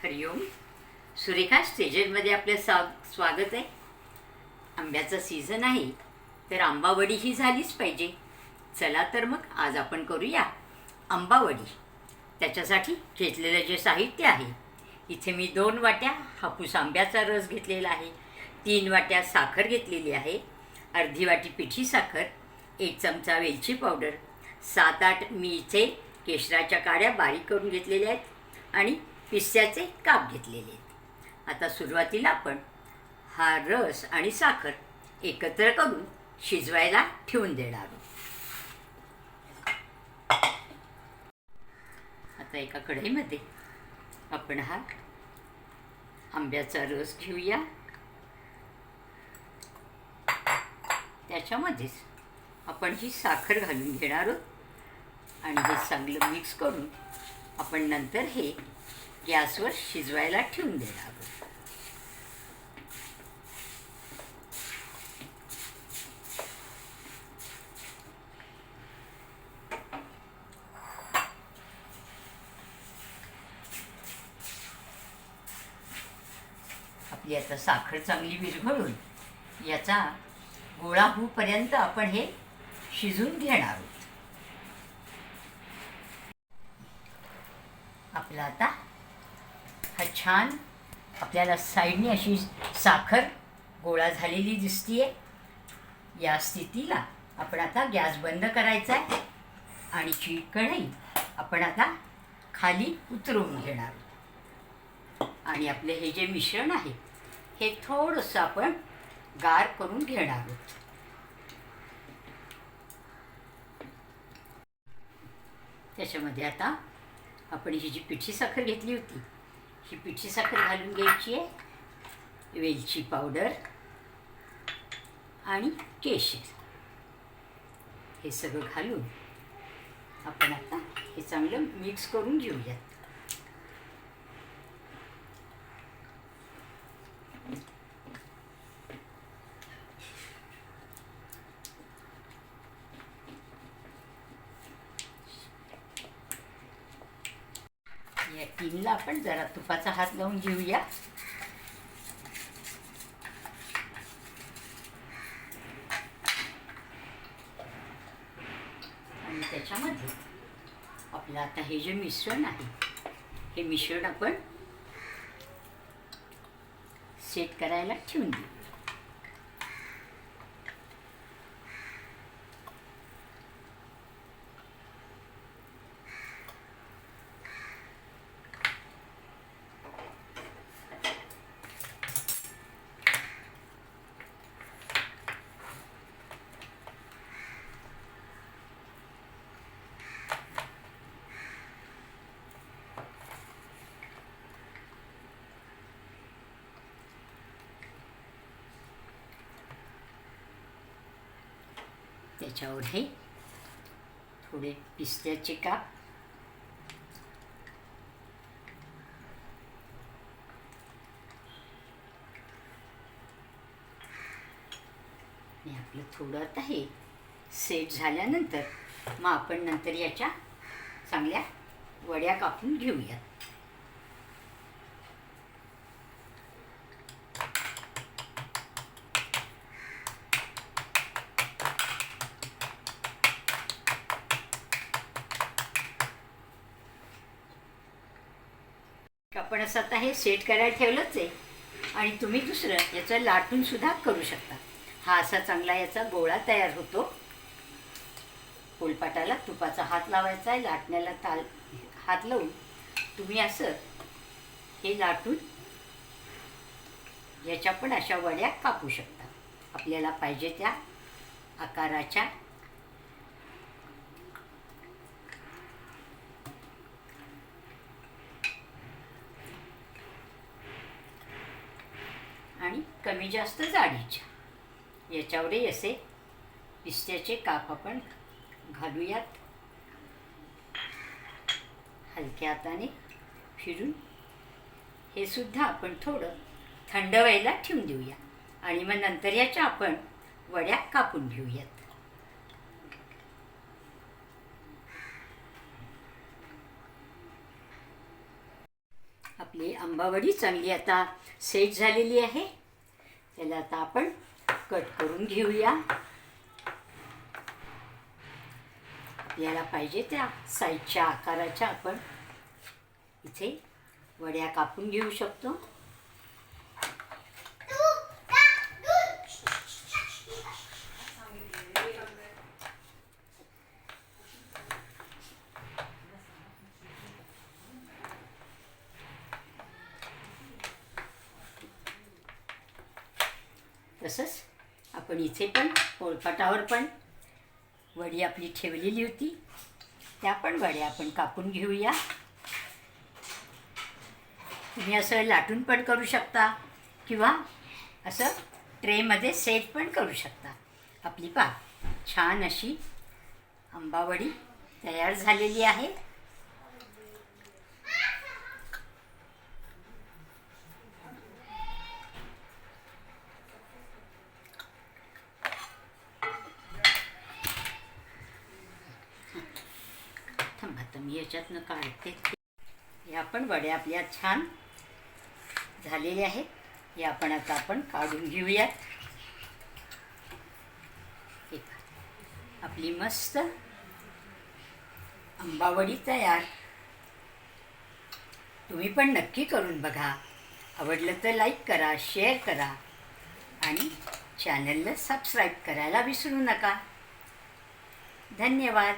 हरिओम. सुरेखा स्टेजरमध्ये आपलं स्वागत आहे. आंब्याचा सीझन आहे तर आंबावडी ही झालीच पाहिजे. चला तर मग आज आपण करूया आंबावडी. त्याच्यासाठी घेतलेलं जे साहित्य आहे, इथे मी 2 वाट्या हापूस आंब्याचा रस घेतलेला आहे, 3 वाट्या साखर घेतलेली आहे, अर्धी वाटी पिठी साखर, 1 चमचा वेलची पावडर, 7-8 मी इथे केशराच्या काड्या बारीक करून घेतलेल्या आहेत आणि पिस्त्याचे काप घेतलेले आहेत. आता सुरुवातीला आपण हा रस आणि साखर एकत्र करून शिजवायला ठेवून देणार आहोत. आता एका कढईमध्ये आपण हा आंब्याचा रस घेऊया. त्याच्यामध्येच आपण ही साखर घालून घेणार आहोत आणि हे चांगलं मिक्स करून आपण नंतर हे गॅसवर शिजवायला ठेवून देणार आहोत. आपली आता साखर चांगली विरघळून याचा गोळा होईपर्यंत आपण हे शिजून घेणार आहोत. आपला आता हा छान आपल्याला साईडने अशी साखर गोळा झालेली दिसतीये. या स्थितीला आपण आता गॅस बंद करायचा आहे आणि ही कढई आपण आता खाली उतरवून घेणार आहोत. आणि आपले हे जे मिश्रण आहे हे थोडंसं आपण गार करून घेणार आहोत. त्याच्यामध्ये आता आपण ही जी पिठी साखर घेतली होती, ही पिठी साखर घालून घ्यायची आहे, वेलची पावडर आणि केशर हे सगळं घालून आपण आता हे चांगलं मिक्स करून घेऊयात. या टीनला आपण जरा तुपाचा हात लावून घेऊया. आणि त्याच्यामध्ये आपलं आता हे जे मिश्रण आहे हे मिश्रण आपण सेट करायला ठेवून देऊ. त्याच्यावर हे थोडे पिस्त्याचे काप, आणि आपलं थोडं आता हे सेट झाल्यानंतर मग आपण नंतर याच्या चांगल्या वड्या कापून घेऊयात. आपण असं आता हे सेट करायला ठेवलंच आहे आणि तुम्ही दुसरं याचं लाटून सुद्धा करू शकता. हा असा चांगला याचा गोळा तयार होतो. पोलपाटाला तुपाचा हात लावायचा आहे, लाटण्याला हात लावून तुम्ही असं हे लाटून याच्या पण अशा वड्या कापू शकता आपल्याला पाहिजे त्या आकाराच्या. आणि कमी जास्त जाडीच्या याच्यावरही असे पिस्त्याचे काप आपण घालूयात. हलक्या हाताने फिरून हे सुद्धा आपण थोडं थंड व्हायला ठेवून देऊया आणि मग नंतर याच्या आपण वड्या कापून घेऊयात. आपली आंबावडी चांगली आता सेट झालेली आहे. त्याला आता आपण कट करून घेऊया. आपल्याला पाहिजे त्या साईजच्या आकाराच्या आपण इथे वड्या कापून घेऊ शकतो. तसंच आपण इथे पण पोळपाटावर पण वडी आपली ठेवलेली होती, त्या पण वड्या आपण कापून घेऊया. तुम्ही असं लाटून पण करू शकता किंवा असं ट्रेमध्ये सेट पण करू शकता. आपली छान अशी आंबावडी तयार झालेली आहे. थांबा मी याच्यातनं काढते. या पण वड्या आपल्या छान झालेल्या आहेत. या आपण आता काढून घेऊयात. आपली मस्त आंबावडी तयार. तुम्ही पण नक्की करून बघा. आवडलं तर लाईक करा, शेअर करा आणि चॅनलला सबस्क्राईब करायला विसरू नका. धन्यवाद.